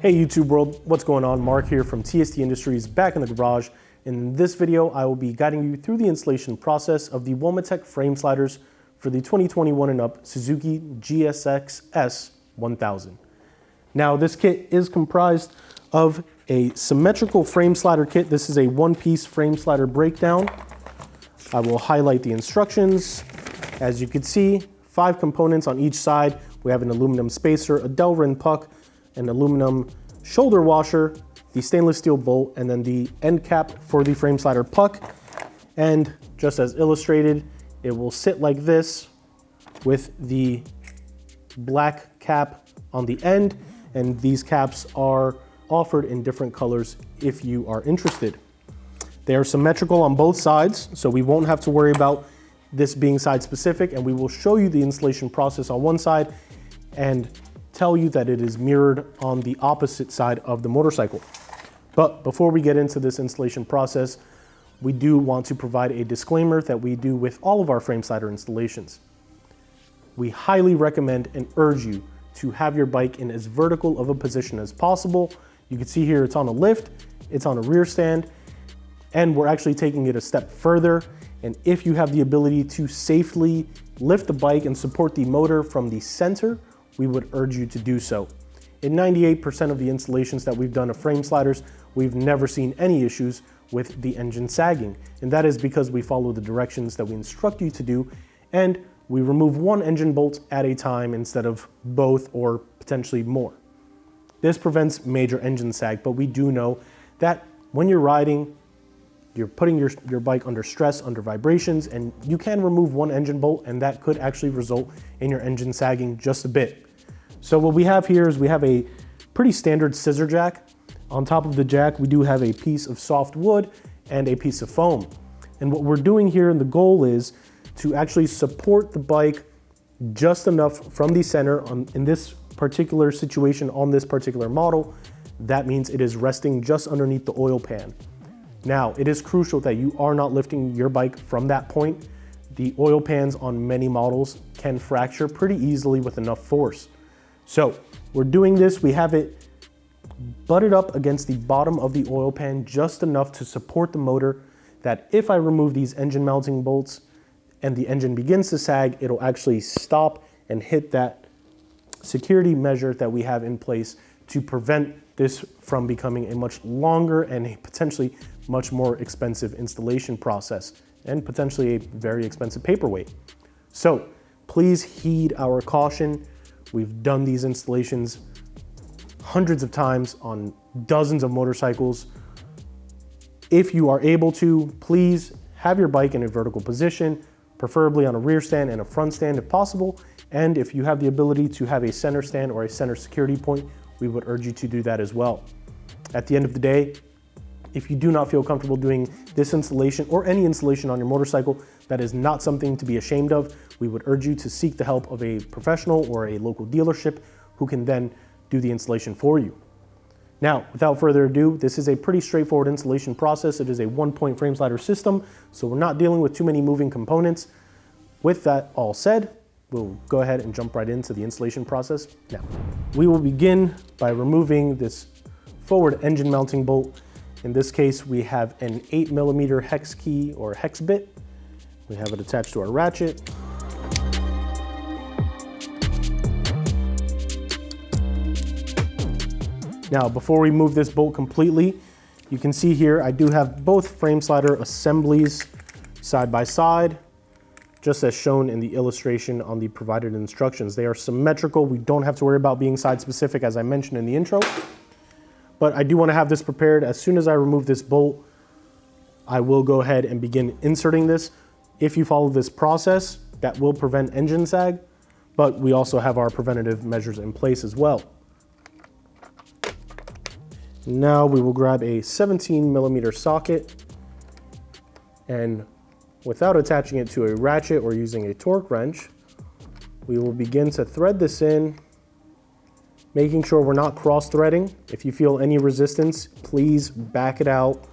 Hey YouTube world, what's going on? Mark here from TST Industries, back in the garage. In this video, I will be guiding you through the installation process of the Womet-Tech frame sliders for the 2021 and up Suzuki GSX-S1000. Now this kit is comprised of a symmetrical frame slider kit. This is a one-piece frame slider breakdown. I will highlight the instructions. As you can see, 5 components on each side. We have an aluminum spacer, a delrin puck, an aluminum shoulder washer, the stainless steel bolt, and then the end cap for the frame slider puck. And just as illustrated, it will sit like this with the black cap on the end, and these caps are offered in different colors if you are interested. They are symmetrical on both sides, so we won't have to worry about this being side specific, and we will show you the installation process on one side and tell you that it is mirrored on the opposite side of the motorcycle. But before we get into this installation process, we do want to provide a disclaimer that we do with all of our frame slider installations. We highly recommend and urge you to have your bike in as vertical of a position as possible. You can see here it's on a lift, it's on a rear stand, and we're actually taking it a step further. And if you have the ability to safely lift the bike and support the motor from the center, we would urge you to do so. In 98% of the installations that we've done of frame sliders, we've never seen any issues with the engine sagging. And that is because we follow the directions that we instruct you to do, and we remove one engine bolt at a time instead of both or potentially more. This prevents major engine sag, but we do know that when you're riding, you're putting your bike under stress, under vibrations, and you can remove one engine bolt, and that could actually result in your engine sagging just a bit. So what we have here is we have a pretty standard scissor jack. On top of the jack, we do have a piece of soft wood and a piece of foam. And what we're doing here, and the goal is to actually support the bike just enough from the center in this particular situation on this particular model. That means it is resting just underneath the oil pan. Now, it is crucial that you are not lifting your bike from that point. The oil pans on many models can fracture pretty easily with enough force. So we're doing this, we have it butted up against the bottom of the oil pan just enough to support the motor, that if I remove these engine mounting bolts and the engine begins to sag, it'll actually stop and hit that security measure that we have in place to prevent this from becoming a much longer and a potentially much more expensive installation process, and potentially a very expensive paperweight. So please heed our caution. We've done these installations hundreds of times on dozens of motorcycles. If you are able to, please have your bike in a vertical position, preferably on a rear stand and a front stand if possible. And if you have the ability to have a center stand or a center security point, we would urge you to do that as well. At the end of the day, if you do not feel comfortable doing this installation or any installation on your motorcycle, that is not something to be ashamed of. We would urge you to seek the help of a professional or a local dealership who can then do the installation for you. Now, without further ado, this is a pretty straightforward installation process. It is a one-point frame slider system, so we're not dealing with too many moving components. With that all said, we'll go ahead and jump right into the installation process now. We will begin by removing this forward engine mounting bolt. In this case, we have an 8mm hex key or hex bit. We have it attached to our ratchet. Now, before we move this bolt completely, you can see here I do have both frame slider assemblies side by side, just as shown in the illustration on the provided instructions. They are symmetrical. We don't have to worry about being side specific, as I mentioned in the intro. But I do want to have this prepared. As soon as I remove this bolt, I will go ahead and begin inserting this. If you follow this process, that will prevent engine sag, but we also have our preventative measures in place as well. Now we will grab a 17mm socket, and without attaching it to a ratchet or using a torque wrench, we will begin to thread this in, making sure we're not cross-threading. If you feel any resistance, please back it out,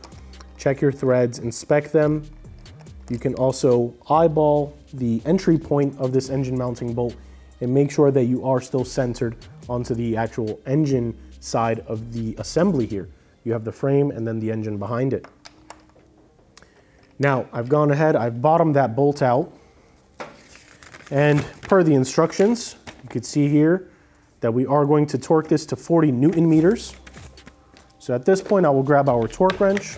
check your threads, inspect them. You can also eyeball the entry point of this engine mounting bolt and make sure that you are still centered onto the actual engine side of the assembly here. You have the frame and then the engine behind it. Now, I've gone ahead, I've bottomed that bolt out, and per the instructions, you can see here that we are going to torque this to 40 Newton meters. So at this point, I will grab our torque wrench,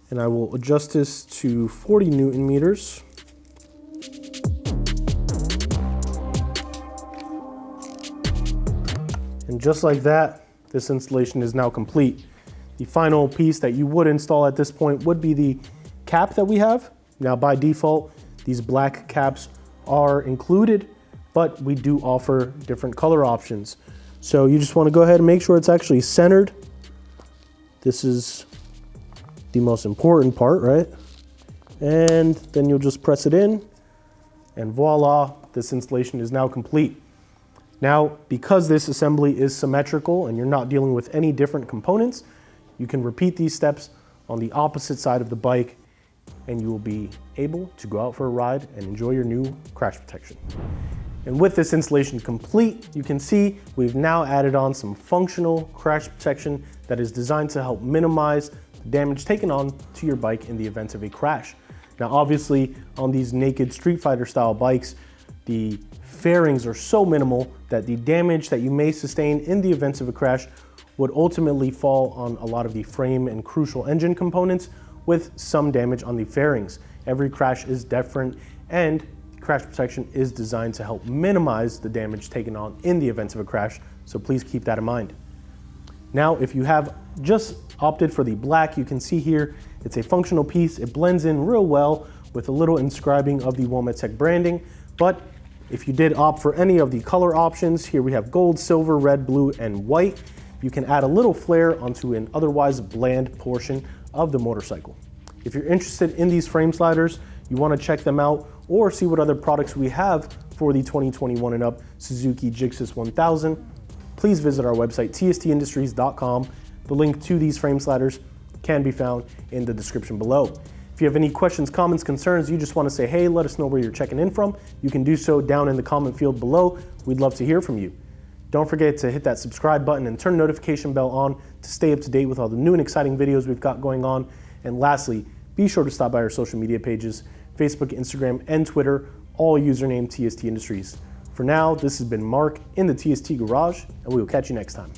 and I will adjust this to 40 Newton meters. And just like that, this installation is now complete. The final piece that you would install at this point would be the cap that we have. Now by default, these black caps are included, but we do offer different color options. So you just want to go ahead and make sure it's actually centered. This is the most important part, right? And then you'll just press it in, and voila, this installation is now complete. Now, because this assembly is symmetrical and you're not dealing with any different components, you can repeat these steps on the opposite side of the bike, and you will be able to go out for a ride and enjoy your new crash protection. And with this installation complete, you can see we've now added on some functional crash protection that is designed to help minimize the damage taken on to your bike in the event of a crash. Now, obviously, on these naked Street Fighter style bikes, the fairings are so minimal that the damage that you may sustain in the event of a crash would ultimately fall on a lot of the frame and crucial engine components, with some damage on the fairings. Every crash is different, and crash protection is designed to help minimize the damage taken on in the event of a crash, so please keep that in mind. Now, if you have just opted for the black, you can see here it's a functional piece. It blends in real well with a little inscribing of the Womet-Tech branding, but if you did opt for any of the color options, here we have gold, silver, red, blue, and white. You can add a little flare onto an otherwise bland portion of the motorcycle. If you're interested in these frame sliders, you want to check them out or see what other products we have for the 2021 and up Suzuki GSX-S1000, please visit our website, tstindustries.com. The link to these frame sliders can be found in the description below. If you have any questions, comments, concerns, you just want to say, hey, let us know where you're checking in from, you can do so down in the comment field below. We'd love to hear from you. Don't forget to hit that subscribe button and turn the notification bell on to stay up to date with all the new and exciting videos we've got going on. And lastly, be sure to stop by our social media pages, Facebook, Instagram, and Twitter, all username TST Industries. For now, this has been Mark in the TST Garage, and we will catch you next time.